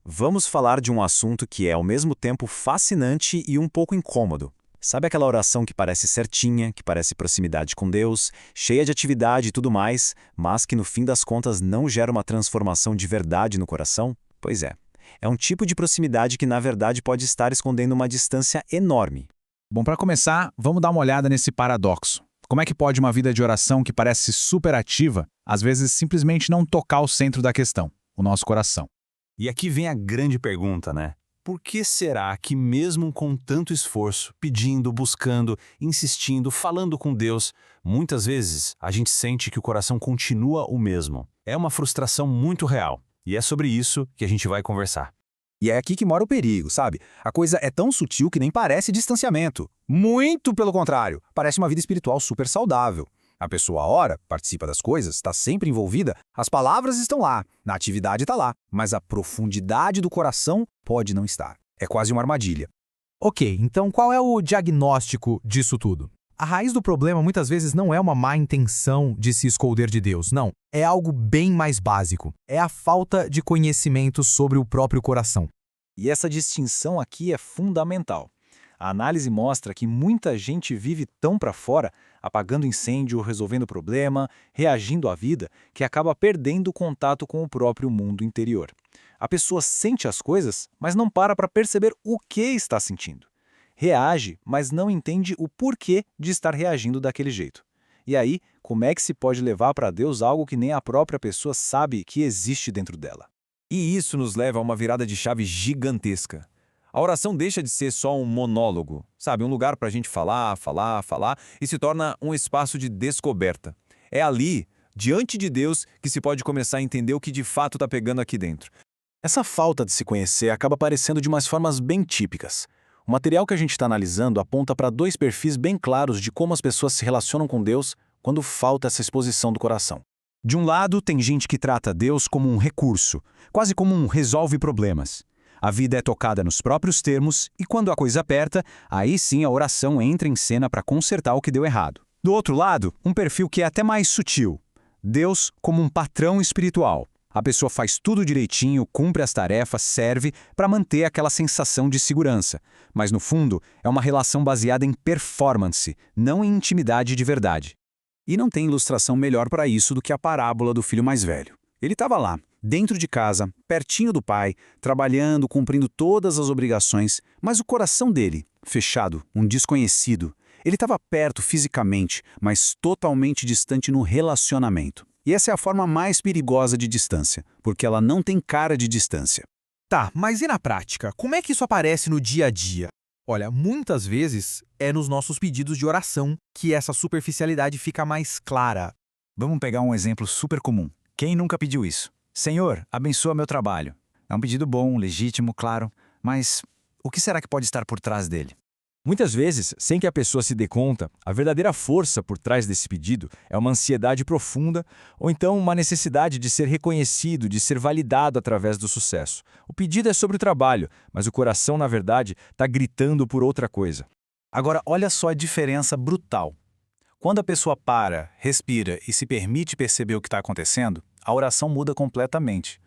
Vamos falar de um assunto que é ao mesmo tempo fascinante e um pouco incômodo. Sabe aquela oração que parece certinha, que parece proximidade com Deus, cheia de atividade e tudo mais, mas que no fim das contas não gera uma transformação de verdade no coração? Pois é. É um tipo de proximidade que na verdade pode estar escondendo uma distância enorme. Bom, para começar, vamos dar uma olhada nesse paradoxo. Como é que pode uma vida de oração que parece super ativa, às vezes simplesmente não tocar o centro da questão, o nosso coração? E aqui vem a grande pergunta, né? Por que será que mesmo com tanto esforço, pedindo, buscando, insistindo, falando com Deus, muitas vezes a gente sente que o coração continua o mesmo? É uma frustração muito real. E é sobre isso que a gente vai conversar. E é aqui que mora o perigo, sabe? A coisa é tão sutil que nem parece distanciamento. Muito pelo contrário, parece uma vida espiritual super saudável. A pessoa ora, participa das coisas, está sempre envolvida, as palavras estão lá, na atividade está lá, mas a profundidade do coração pode não estar. É quase uma armadilha. Ok, então qual é o diagnóstico disso tudo? A raiz do problema muitas vezes não é uma má intenção de se esconder de Deus, não. É algo bem mais básico. É a falta de conhecimento sobre o próprio coração. E essa distinção aqui é fundamental. A análise mostra que muita gente vive tão para fora, apagando incêndio, resolvendo problema, reagindo à vida, que acaba perdendo o contato com o próprio mundo interior. A pessoa sente as coisas, mas não para perceber o que está sentindo. Reage, mas não entende o porquê de estar reagindo daquele jeito. E aí, como é que se pode levar para Deus algo que nem a própria pessoa sabe que existe dentro dela? E isso nos leva a uma virada de chave gigantesca. A oração deixa de ser só um monólogo, sabe? Um lugar para a gente falar, e se torna um espaço de descoberta. É ali, diante de Deus, que se pode começar a entender o que de fato está pegando aqui dentro. Essa falta de se conhecer acaba aparecendo de umas formas bem típicas. O material que a gente está analisando aponta para dois perfis bem claros de como as pessoas se relacionam com Deus quando falta essa exposição do coração. De um lado, tem gente que trata Deus como um recurso, quase como um resolve problemas. A vida é tocada nos próprios termos e quando a coisa aperta, aí sim a oração entra em cena para consertar o que deu errado. Do outro lado, um perfil que é até mais sutil. Deus como um patrão espiritual. A pessoa faz tudo direitinho, cumpre as tarefas, serve para manter aquela sensação de segurança. Mas no fundo, é uma relação baseada em performance, não em intimidade de verdade. E não tem ilustração melhor para isso do que a parábola do filho mais velho. Ele estava lá, dentro de casa, pertinho do pai, trabalhando, cumprindo todas as obrigações, mas o coração dele, fechado, um desconhecido. Ele estava perto fisicamente, mas totalmente distante no relacionamento. E essa é a forma mais perigosa de distância, porque ela não tem cara de distância. Tá, mas e na prática? Como é que isso aparece no dia a dia? Olha, muitas vezes é nos nossos pedidos de oração que essa superficialidade fica mais clara. Vamos pegar um exemplo super comum. Quem nunca pediu isso? Senhor, abençoa meu trabalho. É um pedido bom, legítimo, claro, mas o que será que pode estar por trás dele? Muitas vezes, sem que a pessoa se dê conta, a verdadeira força por trás desse pedido é uma ansiedade profunda ou então uma necessidade de ser reconhecido, de ser validado através do sucesso. O pedido é sobre o trabalho, mas o coração, na verdade, está gritando por outra coisa. Agora, olha só a diferença brutal. Quando a pessoa para, respira e se permite perceber o que está acontecendo, a oração muda completamente.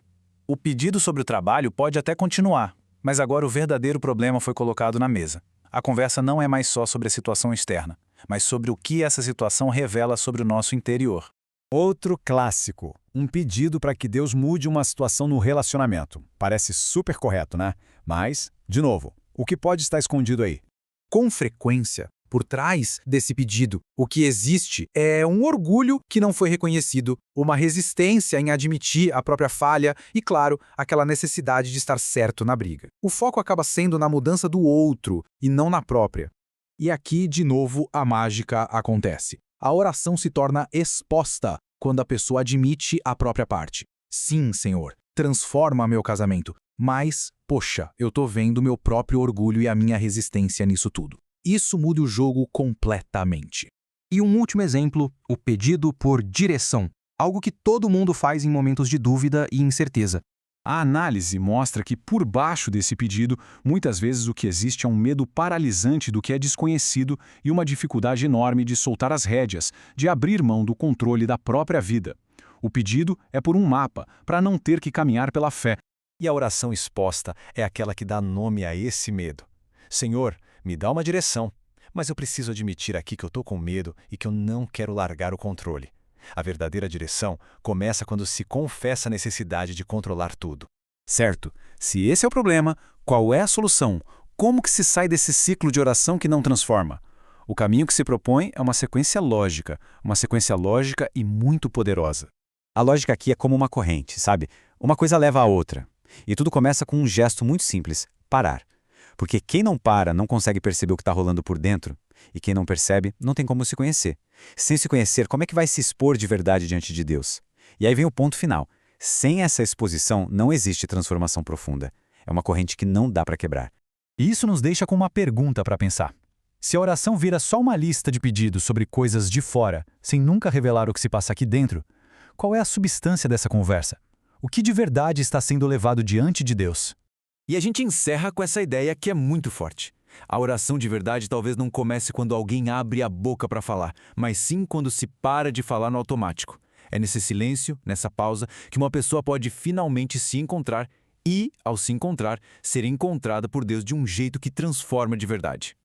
O pedido sobre o trabalho pode até continuar, mas agora o verdadeiro problema foi colocado na mesa. A conversa não é mais só sobre a situação externa, mas sobre o que essa situação revela sobre o nosso interior. Outro clássico, um pedido para que Deus mude uma situação no relacionamento. Parece super correto, né? Mas, de novo, o que pode estar escondido aí? Com frequência, por trás desse pedido, o que existe é um orgulho que não foi reconhecido, uma resistência em admitir a própria falha e, claro, aquela necessidade de estar certo na briga. O foco acaba sendo na mudança do outro e não na própria. E aqui, de novo, a mágica acontece. A oração se torna exposta quando a pessoa admite a própria parte. Sim, Senhor, transforma meu casamento, mas, poxa, eu tô vendo meu próprio orgulho e a minha resistência nisso tudo. Isso muda o jogo completamente. E um último exemplo, o pedido por direção, algo que todo mundo faz em momentos de dúvida e incerteza. A análise mostra que por baixo desse pedido, muitas vezes o que existe é um medo paralisante do que é desconhecido e uma dificuldade enorme de soltar as rédeas, de abrir mão do controle da própria vida. O pedido é por um mapa, para não ter que caminhar pela fé. E a oração exposta é aquela que dá nome a esse medo. Senhor, me dá uma direção, mas eu preciso admitir aqui que eu estou com medo e que eu não quero largar o controle. A verdadeira direção começa quando se confessa a necessidade de controlar tudo. Certo. Se esse é o problema, qual é a solução? Como que se sai desse ciclo de oração que não transforma? O caminho que se propõe é uma sequência lógica e muito poderosa. A lógica aqui é como uma corrente, sabe? Uma coisa leva à outra. E tudo começa com um gesto muito simples: parar. Porque quem não para não consegue perceber o que está rolando por dentro, e quem não percebe não tem como se conhecer. Sem se conhecer, como é que vai se expor de verdade diante de Deus? E aí vem o ponto final. Sem essa exposição, não existe transformação profunda. É uma corrente que não dá para quebrar. E isso nos deixa com uma pergunta para pensar. Se a oração vira só uma lista de pedidos sobre coisas de fora, sem nunca revelar o que se passa aqui dentro, qual é a substância dessa conversa? O que de verdade está sendo levado diante de Deus? E a gente encerra com essa ideia que é muito forte. A oração de verdade talvez não comece quando alguém abre a boca para falar, mas sim quando se para de falar no automático. É nesse silêncio, nessa pausa, que uma pessoa pode finalmente se encontrar e, ao se encontrar, ser encontrada por Deus de um jeito que transforma de verdade.